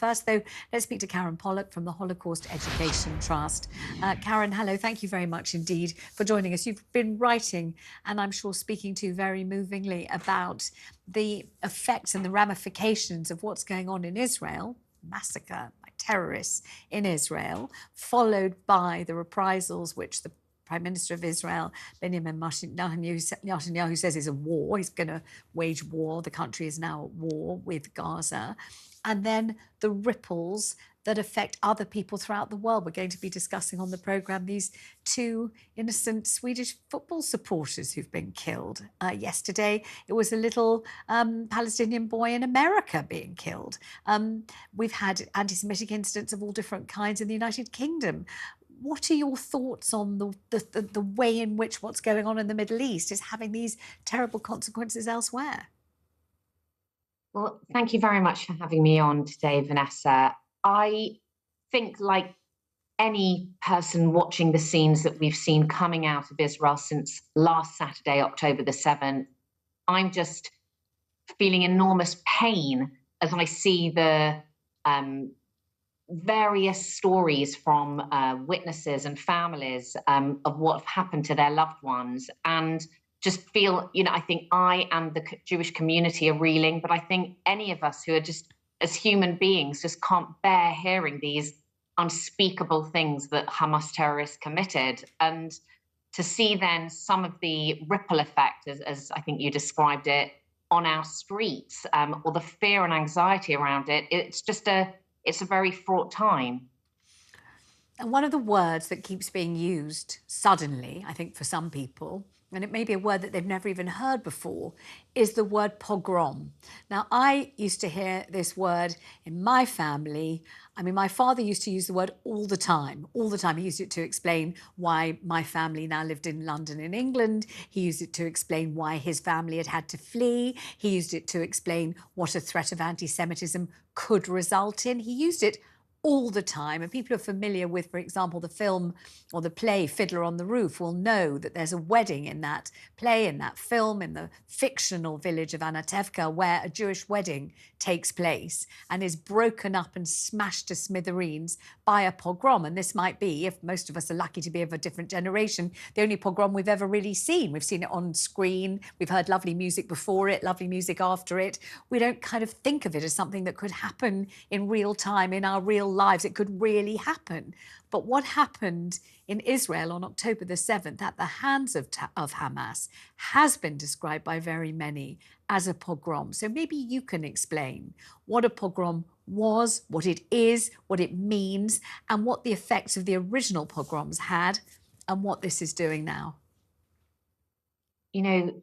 First, though, let's speak to Karen Pollock from the Holocaust Education Trust. Karen, hello. Thank you very much indeed for joining us. You've been writing, and I'm sure speaking to very movingly, about the effects and the ramifications of what's going on in Israel, massacre by terrorists in Israel, followed by the reprisals which the Prime Minister of Israel, Benjamin Netanyahu, says is a war. He's going to wage war. The country is now at war with Gaza. And then the ripples that affect other people throughout the world. We're going to be discussing on the programme these two innocent Swedish football supporters who've been killed. Yesterday, it was a little Palestinian boy in America being killed. We've had anti-Semitic incidents of all different kinds in the United Kingdom. What are your thoughts on the way in which what's going on in the Middle East is having these terrible consequences elsewhere? Well, thank you very much for having me on today, Vanessa. I think, like any person watching the scenes that we've seen coming out of Israel since last Saturday, October the 7th, I'm just feeling enormous pain as I see the various stories from witnesses and families of what have happened to their loved ones, and just feel, I think I and the Jewish community are reeling, but I think any of us who are just, as human beings, just can't bear hearing these unspeakable things that Hamas terrorists committed. And to see then some of the ripple effect, as I think you described it, on our streets, or the fear and anxiety around it, it's a very fraught time. And one of the words that keeps being used suddenly, I think for some people, and it may be a word that they've never even heard before, is the word pogrom. Now, I used to hear this word in my family. I mean, my father used to use the word all the time, all the time. He used it to explain why my family now lived in London in England. He used it to explain why his family had had to flee. He used it to explain what a threat of anti-Semitism could result in. He used it all the time. And people who are familiar with, for example, the film or the play Fiddler on the Roof will know that there's a wedding in that play, in that film, in the fictional village of Anatevka, where a Jewish wedding takes place and is broken up and smashed to smithereens by a pogrom. And this might be, if most of us are lucky to be of a different generation, the only pogrom we've ever really seen. We've seen it on screen. We've heard lovely music before it, lovely music after it. We don't kind of think of it as something that could happen in real time, in our real lives. It could really happen. But what happened in Israel on October the 7th at the hands of Hamas has been described by very many as a pogrom. So maybe you can explain what a pogrom was, what it is, what it means, and what the effects of the original pogroms had, and what this is doing now.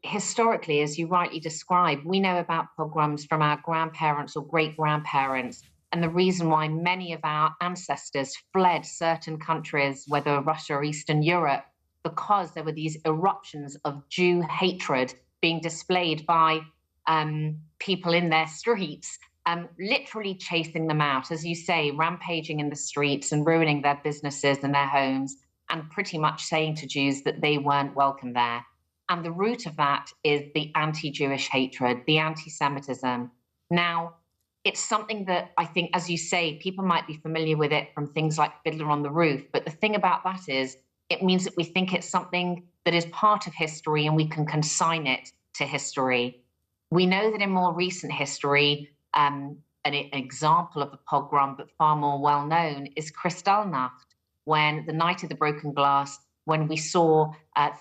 Historically, as you rightly described, we know about pogroms from our grandparents or great-grandparents. And the reason why many of our ancestors fled certain countries, whether Russia or Eastern Europe, because there were these eruptions of Jew hatred being displayed by people in their streets, literally chasing them out, as you say, rampaging in the streets and ruining their businesses and their homes, and pretty much saying to Jews that they weren't welcome there. And the root of that is the anti-Jewish hatred, the anti-Semitism. Now, it's something that I think, as you say, people might be familiar with it from things like Fiddler on the Roof. But the thing about that is it means that we think it's something that is part of history and we can consign it to history. We know that in more recent history, an example of a pogrom, but far more well-known, is Kristallnacht, when the Night of the Broken Glass, when we saw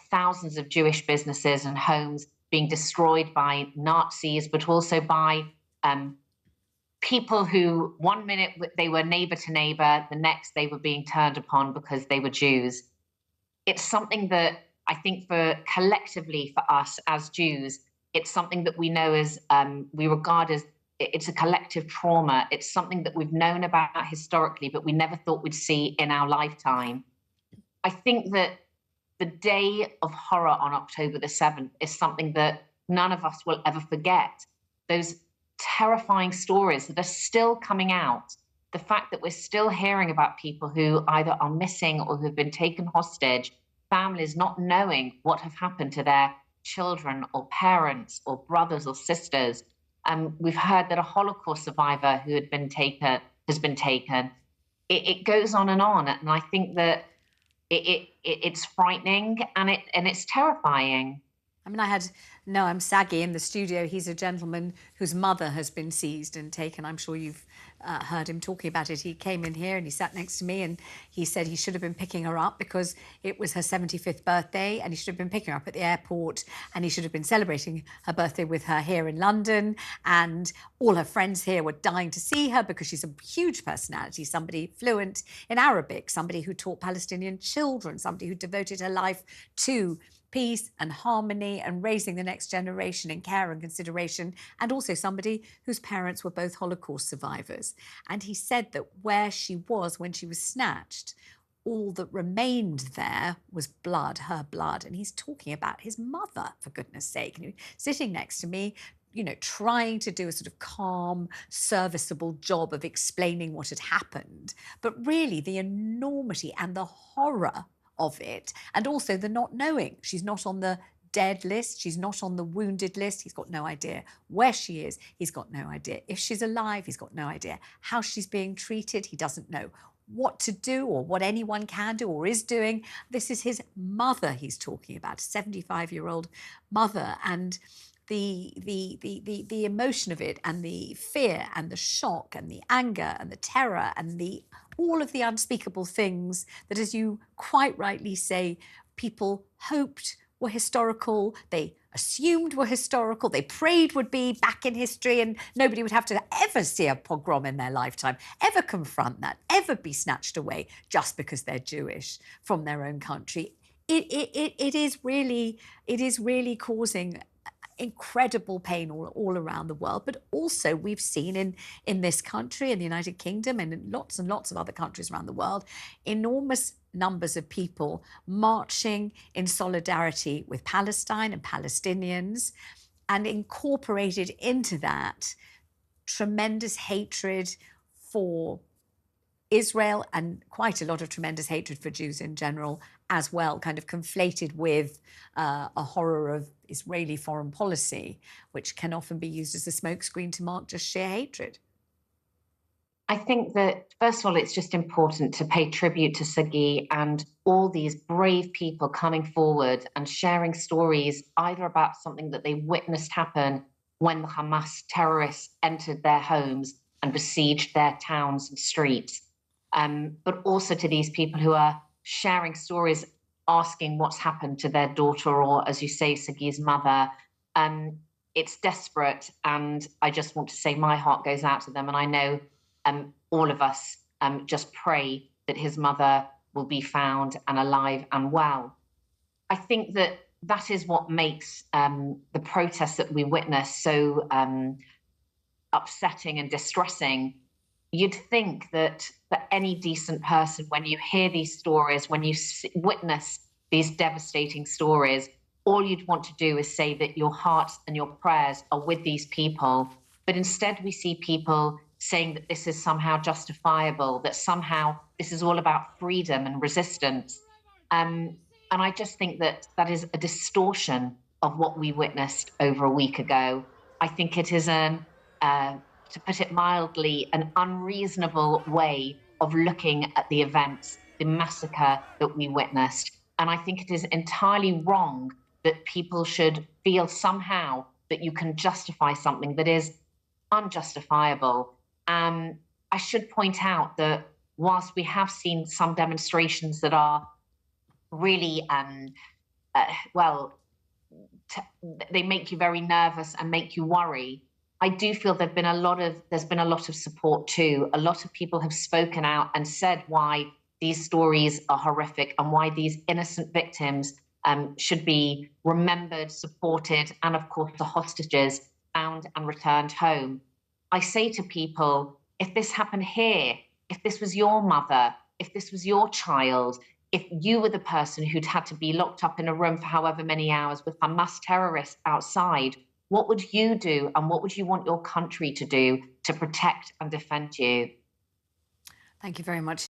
thousands of Jewish businesses and homes being destroyed by Nazis, but also by people who one minute they were neighbor to neighbor, the next they were being turned upon because they were Jews. It's something that I think collectively for us as Jews, it's something that we know as, we regard as, it's a collective trauma. It's something that we've known about historically, but we never thought we'd see in our lifetime. I think that the day of horror on October the 7th is something that none of us will ever forget. Those terrifying stories that are still coming out, the fact that we're still hearing about people who either are missing or who've been taken hostage, families not knowing what have happened to their children or parents or brothers or sisters. We've heard that a Holocaust survivor who had been taken has been taken. It goes on, and I think that it's frightening and it's terrifying. I mean, I had Noam Saggi in the studio. He's a gentleman whose mother has been seized and taken. I'm sure you've heard him talking about it. He came in here and he sat next to me and he said he should have been picking her up because it was her 75th birthday and he should have been picking her up at the airport and he should have been celebrating her birthday with her here in London. And all her friends here were dying to see her because she's a huge personality, somebody fluent in Arabic, somebody who taught Palestinian children, somebody who devoted her life to peace and harmony and raising the next generation in care and consideration, and also somebody whose parents were both Holocaust survivors. And he said that where she was when she was snatched, all that remained there was blood, her blood. And he's talking about his mother, for goodness sake. And he was sitting next to me, you know, trying to do a sort of calm, serviceable job of explaining what had happened. But really the enormity and the horror of it, and also the not knowing. She's not on the dead list. She's not on the wounded list. He's got no idea where she is. He's got no idea if she's alive. He's got no idea how she's being treated. He doesn't know what to do or what anyone can do or is doing. This is his mother he's talking about, a 75-year-old mother, and the emotion of it and the fear and the shock and the anger and the terror and all of the unspeakable things that, as you quite rightly say, people hoped were historical, they assumed were historical, they prayed would be back in history and nobody would have to ever see a pogrom in their lifetime, ever confront that, ever be snatched away just because they're Jewish from their own country. It is really causing incredible pain all around the world, but also we've seen in this country, in the United Kingdom, and in lots and lots of other countries around the world, enormous numbers of people marching in solidarity with Palestine and Palestinians, and incorporated into that tremendous hatred for Israel and quite a lot of tremendous hatred for Jews in general as well, kind of conflated with a horror of Israeli foreign policy, which can often be used as a smokescreen to mark just sheer hatred. I think that, first of all, it's just important to pay tribute to Sagi and all these brave people coming forward and sharing stories either about something that they witnessed happen when the Hamas terrorists entered their homes and besieged their towns and streets, but also to these people who are sharing stories, asking what's happened to their daughter or, as you say, Sagi's mother. It's desperate, and I just want to say my heart goes out to them, and I know all of us just pray that his mother will be found and alive and well. I think that is what makes the protests that we witness so upsetting and distressing. You'd think that for any decent person, when you hear these stories, when you witness these devastating stories, all you'd want to do is say that your hearts and your prayers are with these people. But instead, we see people saying that this is somehow justifiable, that somehow this is all about freedom and resistance. And I just think that that is a distortion of what we witnessed over a week ago. I think it is to put it mildly, an unreasonable way of looking at the events, the massacre that we witnessed. And I think it is entirely wrong that people should feel somehow that you can justify something that is unjustifiable. I should point out that whilst we have seen some demonstrations that are really, they make you very nervous and make you worry, I do feel there's been a lot of support too. A lot of people have spoken out and said why these stories are horrific and why these innocent victims should be remembered, supported, and of course the hostages found and returned home. I say to people, if this happened here, if this was your mother, if this was your child, if you were the person who'd had to be locked up in a room for however many hours with Hamas terrorists outside, what would you do and what would you want your country to do to protect and defend you? Thank you very much.